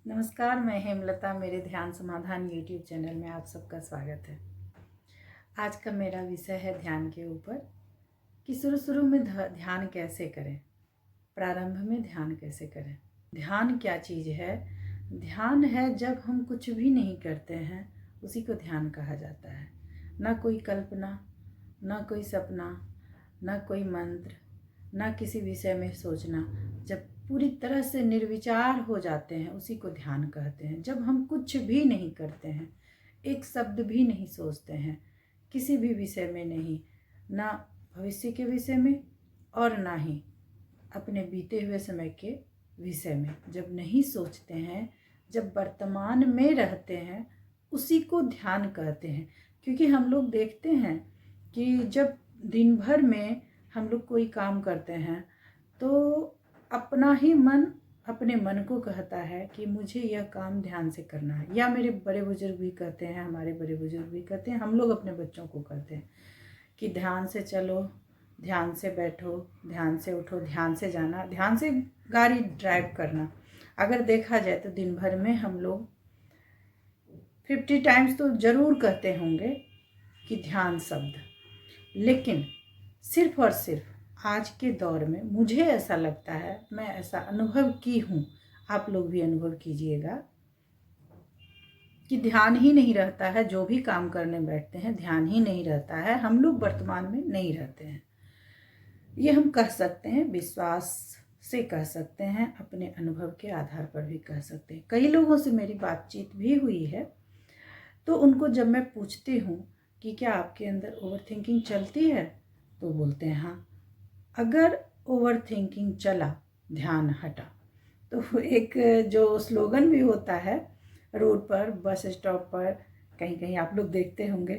नमस्कार, मैं हेमलता। मेरे ध्यान समाधान यूट्यूब चैनल में आप सबका स्वागत है। आज का मेरा विषय है ध्यान के ऊपर कि शुरू में ध्यान कैसे करें, प्रारंभ में ध्यान कैसे करें। ध्यान क्या चीज़ है? ध्यान है जब हम कुछ भी नहीं करते हैं, उसी को ध्यान कहा जाता है। ना कोई कल्पना, ना कोई सपना, ना कोई मंत्र, ना किसी विषय में सोचना। जब पूरी तरह से निर्विचार हो जाते हैं, उसी को ध्यान कहते हैं। जब हम कुछ भी नहीं करते हैं, एक शब्द भी नहीं सोचते हैं, किसी भी विषय में नहीं, ना भविष्य के विषय में और ना ही अपने बीते हुए समय के विषय में, जब नहीं सोचते हैं, जब वर्तमान में रहते हैं, उसी को ध्यान कहते हैं। क्योंकि हम लोग देखते हैं कि जब दिन भर में हम लोग कोई काम करते हैं तो अपना ही मन अपने मन को कहता है कि मुझे यह काम ध्यान से करना है। या मेरे बड़े बुजुर्ग भी कहते हैं, हमारे बड़े बुजुर्ग भी कहते हैं, हम लोग अपने बच्चों को कहते हैं कि ध्यान से चलो, ध्यान से बैठो, ध्यान से उठो, ध्यान से जाना, ध्यान से गाड़ी ड्राइव करना। अगर देखा जाए तो दिन भर में हम लोग 50 टाइम्स तो ज़रूर कहते होंगे कि ध्यान शब्द। लेकिन सिर्फ और सिर्फ आज के दौर में मुझे ऐसा लगता है, मैं ऐसा अनुभव की हूँ, आप लोग भी अनुभव कीजिएगा कि ध्यान ही नहीं रहता है। जो भी काम करने बैठते हैं, ध्यान ही नहीं रहता है। हम लोग वर्तमान में नहीं रहते हैं। ये हम कह सकते हैं, विश्वास से कह सकते हैं, अपने अनुभव के आधार पर भी कह सकते हैं। कई लोगों से मेरी बातचीत भी हुई है, तो उनको जब मैं पूछती हूँ कि क्या आपके अंदर ओवर थिंकिंग चलती है, तो बोलते हैं हाँ। अगर ओवर थिंकिंग चला, ध्यान हटा। तो एक जो स्लोगन भी होता है रोड पर, बस स्टॉप पर, कहीं कहीं आप लोग देखते होंगे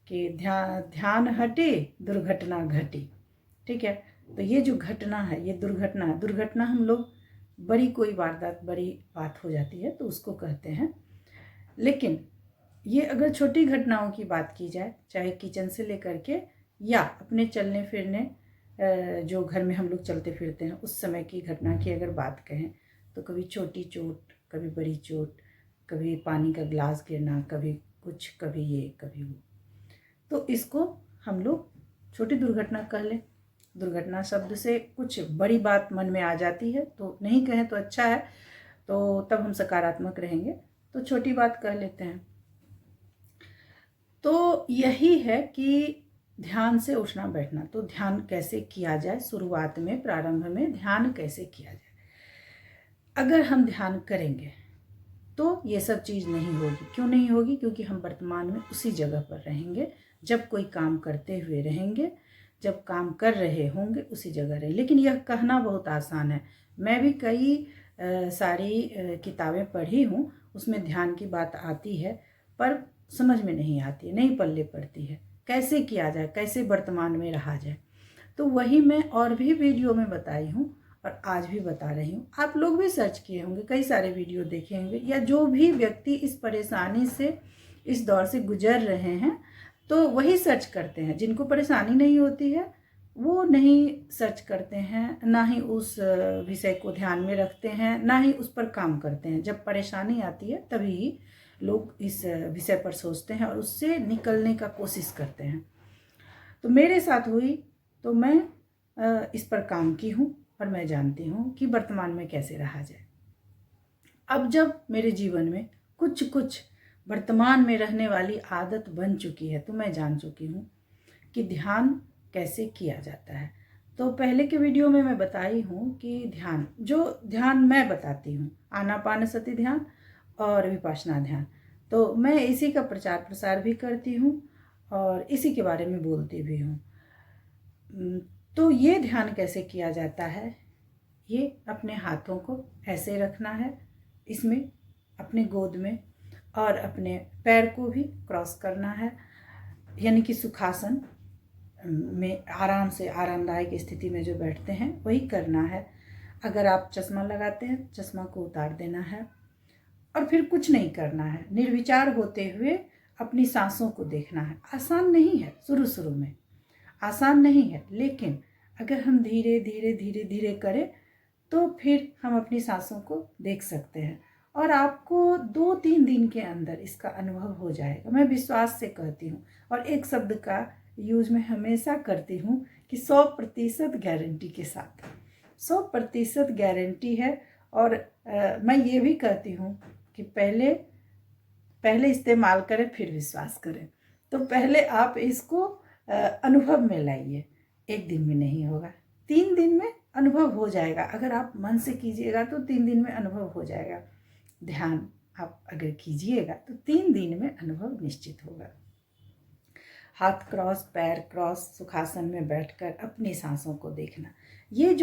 कि ध्यान हटे, दुर्घटना घटी। ठीक है, तो ये जो घटना है, ये दुर्घटना हम लोग बड़ी कोई वारदात, बड़ी बात हो जाती है तो उसको कहते हैं। लेकिन ये अगर छोटी घटनाओं की बात की जाए, चाहे किचन से लेकर के या अपने चलने फिरने, जो घर में हम लोग चलते फिरते हैं उस समय की घटना की अगर बात कहें, तो कभी छोटी चोट, कभी बड़ी चोट, कभी पानी का ग्लास गिरना, कभी कुछ, कभी ये, कभी वो, तो इसको हम लोग छोटी दुर्घटना कह लें। दुर्घटना शब्द से कुछ बड़ी बात मन में आ जाती है तो नहीं कहें तो अच्छा है, तो तब हम सकारात्मक रहेंगे, तो छोटी बात कह लेते हैं। तो यही है कि ध्यान से उठना बैठना। तो ध्यान कैसे किया जाए, शुरुआत में, प्रारंभ में ध्यान कैसे किया जाए। अगर हम ध्यान करेंगे तो ये सब चीज़ नहीं होगी। क्यों नहीं होगी? क्योंकि हम वर्तमान में उसी जगह पर रहेंगे। जब कोई काम करते हुए रहेंगे, जब काम कर रहे होंगे, उसी जगह रहे। लेकिन यह कहना बहुत आसान है। मैं भी कई सारी किताबें पढ़ी हूँ, उसमें ध्यान की बात आती है, पर समझ में नहीं आती है, नहीं पल्ले पड़ती है। कैसे किया जाए, कैसे वर्तमान में रहा जाए। तो वही मैं और भी वीडियो में बताई हूँ और आज भी बता रही हूँ। आप लोग भी सर्च किए होंगे, कई सारे वीडियो देखे होंगे, या जो भी व्यक्ति इस परेशानी से, इस दौर से गुजर रहे हैं, तो वही सर्च करते हैं। जिनको परेशानी नहीं होती है वो नहीं सर्च करते हैं, ना ही उस विषय को ध्यान में रखते हैं, ना ही उस पर काम करते हैं। जब परेशानी आती है तभी लोग इस विषय पर सोचते हैं और उससे निकलने का कोशिश करते हैं। तो मेरे साथ हुई, तो मैं इस पर काम की हूँ और मैं जानती हूँ कि वर्तमान में कैसे रहा जाए। अब जब मेरे जीवन में कुछ कुछ वर्तमान में रहने वाली आदत बन चुकी है, तो मैं जान चुकी हूँ कि ध्यान कैसे किया जाता है। तो पहले के वीडियो में मैं बताई हूँ कि ध्यान मैं बताती हूँ, आनापानसति ध्यान और विपश्यना ध्यान। तो मैं इसी का प्रचार प्रसार भी करती हूँ और इसी के बारे में बोलती भी हूँ। तो ये ध्यान कैसे किया जाता है? ये अपने हाथों को ऐसे रखना है, इसमें अपने गोद में, और अपने पैर को भी क्रॉस करना है, यानी कि सुखासन में आराम से, आरामदायक स्थिति में जो बैठते हैं वही करना है। अगर आप चश्मा लगाते हैं, चश्मा को उतार देना है और फिर कुछ नहीं करना है। निर्विचार होते हुए अपनी सांसों को देखना है। आसान नहीं है, शुरू में आसान नहीं है, लेकिन अगर हम धीरे धीरे धीरे धीरे करें तो फिर हम अपनी सांसों को देख सकते हैं और आपको 2-3 दिन के अंदर इसका अनुभव हो जाएगा। मैं विश्वास से कहती हूँ, और एक शब्द का यूज मैं हमेशा करती हूँ कि 100% गारंटी के साथ, 100% गारंटी है। और मैं ये भी कहती हूँ कि पहले इस्तेमाल करें फिर विश्वास करें। तो पहले आप इसको अनुभव में लाइए। 1 दिन में नहीं होगा, 3 दिन में अनुभव हो जाएगा। अगर आप मन से कीजिएगा तो 3 दिन में अनुभव हो जाएगा। ध्यान आप अगर कीजिएगा तो 3 दिन में अनुभव निश्चित होगा। हाथ क्रॉस, पैर क्रॉस, सुखासन में बैठकर अपनी सांसों को देखना। ये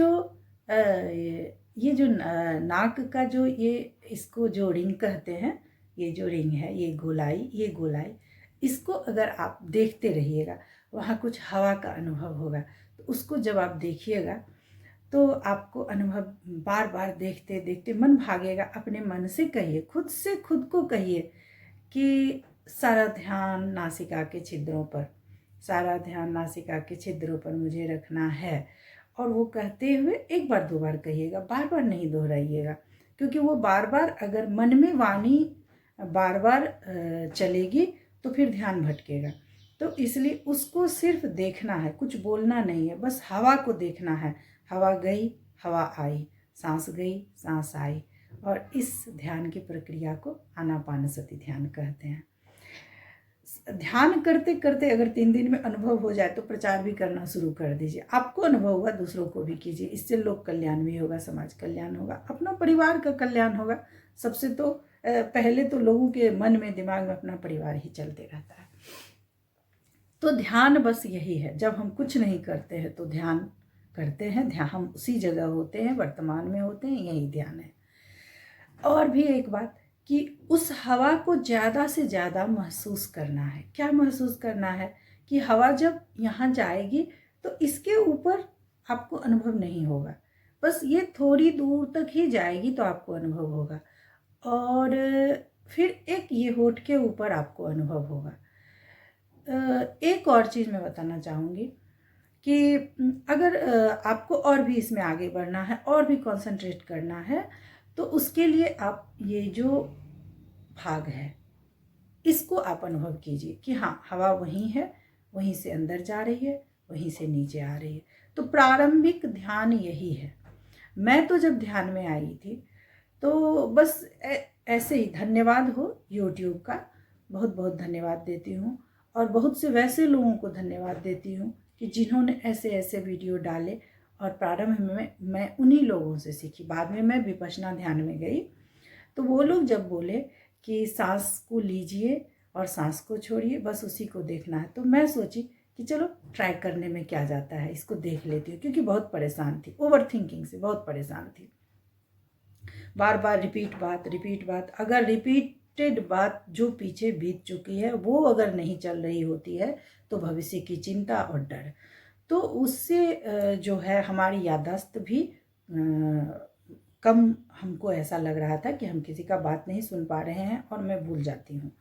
जो नाक का जो इसको जो रिंग कहते हैं, ये जो रिंग है, ये गोलाई, इसको अगर आप देखते रहिएगा, वहाँ कुछ हवा का अनुभव होगा। तो उसको जब आप देखिएगा तो आपको अनुभव बार बार देखते देखते मन भागेगा। अपने मन से कहिए, खुद से खुद को कहिए कि सारा ध्यान नासिका के छिद्रों पर, सारा ध्यान नासिका के छिद्रों पर मुझे रखना है। और वो कहते हुए 1 बार 2 बार कहिएगा, बार बार नहीं दोहराइएगा, क्योंकि वो बार बार अगर मन में वाणी बार बार चलेगी तो फिर ध्यान भटकेगा। तो इसलिए उसको सिर्फ देखना है, कुछ बोलना नहीं है, बस हवा को देखना है। हवा गई, हवा आई, सांस गई, सांस आई। और इस ध्यान की प्रक्रिया को आनापानसति ध्यान कहते हैं। ध्यान करते करते अगर 3 दिन में अनुभव हो जाए तो प्रचार भी करना शुरू कर दीजिए। आपको अनुभव होगा, दूसरों को भी कीजिए। इससे लोक कल्याण भी होगा, समाज कल्याण होगा, अपना परिवार का कल्याण होगा। सबसे तो पहले तो लोगों के मन में, दिमाग में अपना परिवार ही चलते रहता है। तो ध्यान बस यही है। जब हम कुछ नहीं करते हैं तो ध्यान करते हैं, ध्यान हम उसी जगह होते हैं, वर्तमान में होते हैं, यही ध्यान है। और भी एक बात कि उस हवा को ज़्यादा से ज़्यादा महसूस करना है। क्या महसूस करना है कि हवा जब यहाँ जाएगी तो इसके ऊपर आपको अनुभव नहीं होगा, बस ये थोड़ी दूर तक ही जाएगी तो आपको अनुभव होगा। और फिर एक ये होठ के ऊपर आपको अनुभव होगा। एक और चीज़ मैं बताना चाहूँगी कि अगर आपको और भी इसमें आगे बढ़ना है और भी कंसंट्रेट करना है, तो उसके लिए आप ये जो भाग है इसको आप अनुभव कीजिए कि हाँ, हवा वहीं है, वहीं से अंदर जा रही है, वहीं से नीचे आ रही है। तो प्रारंभिक ध्यान यही है। मैं तो जब ध्यान में आई थी तो बस ऐसे ही धन्यवाद हो यूट्यूब का, बहुत बहुत धन्यवाद देती हूँ। और बहुत से वैसे लोगों को धन्यवाद देती हूँ कि जिन्होंने ऐसे ऐसे वीडियो डाले। और प्रारंभ में मैं उन्हीं लोगों से सीखी। बाद में मैं विपश्यना ध्यान में गई तो वो लोग जब बोले कि सांस को लीजिए और सांस को छोड़िए, बस उसी को देखना है, तो मैं सोची कि चलो ट्राई करने में क्या जाता है, इसको देख लेती हूँ। क्योंकि बहुत परेशान थी, ओवर थिंकिंग से बहुत परेशान थी। बार बार रिपीट बात, अगर रिपीटेड बात जो पीछे बीत चुकी है वो अगर नहीं चल रही होती है तो भविष्य की चिंता और डर, तो उससे जो है हमारी याददाश्त भी कम, हमको ऐसा लग रहा था कि हम किसी का बात नहीं सुन पा रहे हैं और मैं भूल जाती हूँ।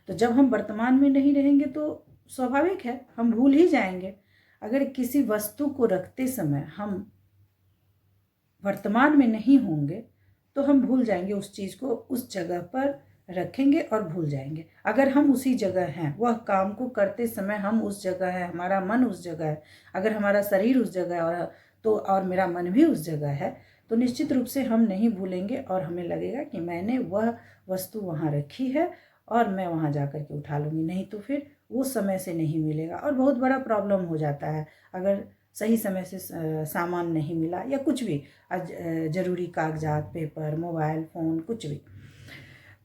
तो जब हम वर्तमान में नहीं रहेंगे तो स्वाभाविक है हम भूल ही जाएंगे। अगर किसी वस्तु को रखते समय हम वर्तमान में नहीं होंगे तो हम भूल जाएंगे उस चीज़ को, उस जगह पर रखेंगे और भूल जाएंगे। अगर हम उसी जगह हैं, वह काम को करते समय हम उस जगह है, हमारा मन उस जगह है, अगर हमारा शरीर उस जगह है और मेरा मन भी उस जगह है, तो निश्चित रूप से हम नहीं भूलेंगे और हमें लगेगा कि मैंने वह वस्तु वहाँ रखी है और मैं वहाँ जा कर के उठा लूँगी। नहीं तो फिर वो समय से नहीं मिलेगा और बहुत बड़ा प्रॉब्लम हो जाता है। अगर सही समय से सामान नहीं मिला या कुछ भी ज़रूरी कागजात, पेपर, मोबाइल फ़ोन, कुछ भी,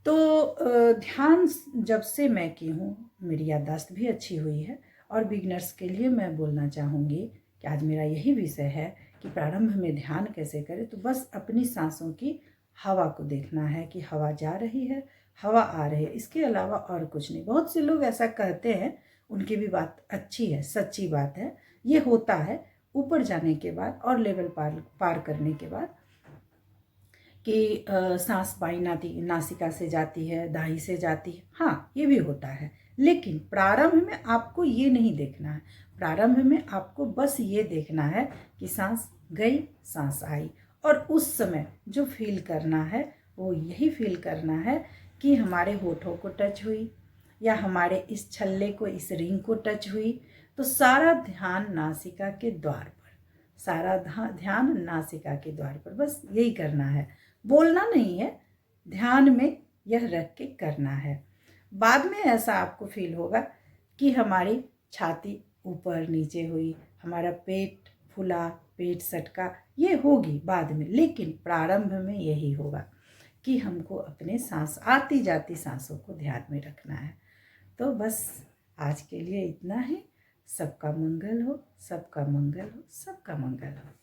तो ध्यान जब से मैं की हूँ मेरी याददाश्त भी अच्छी हुई है। और बिगनर्स के लिए मैं बोलना चाहूँगी कि आज मेरा यही विषय है कि प्रारंभ में ध्यान कैसे करें। तो बस अपनी सांसों की हवा को देखना है कि हवा जा रही है, हवा आ रही है, इसके अलावा और कुछ नहीं। बहुत से लोग ऐसा कहते हैं, उनकी भी बात अच्छी है, सच्ची बात है। ये होता है ऊपर जाने के बाद और लेवल पार करने के बाद कि सांस बाईं नासिका से जाती है, दाईं से जाती है, हाँ ये भी होता है। लेकिन प्रारंभ में आपको ये नहीं देखना है। प्रारंभ में आपको बस ये देखना है कि सांस गई, सांस आई, और उस समय जो फील करना है आपको यही फील करना है कि हमारे होठों को टच हुई या हमारे इस छल्ले को, इस रिंग को टच हुई। तो सारा ध्यान नासिका के द्वार पर, सारा ध्यान नासिका के द्वार पर, बस यही करना है, बोलना नहीं है, ध्यान में यह रख के करना है। बाद में ऐसा आपको फील होगा कि हमारी छाती ऊपर नीचे हुई, हमारा पेट फूला, पेट सटका, ये होगी बाद में, लेकिन प्रारंभ में यही होगा कि हमको अपने सांस, आती जाती सांसों को ध्यान में रखना है। तो बस आज के लिए इतना ही। सबका मंगल हो, सबका मंगल हो, सबका मंगल हो।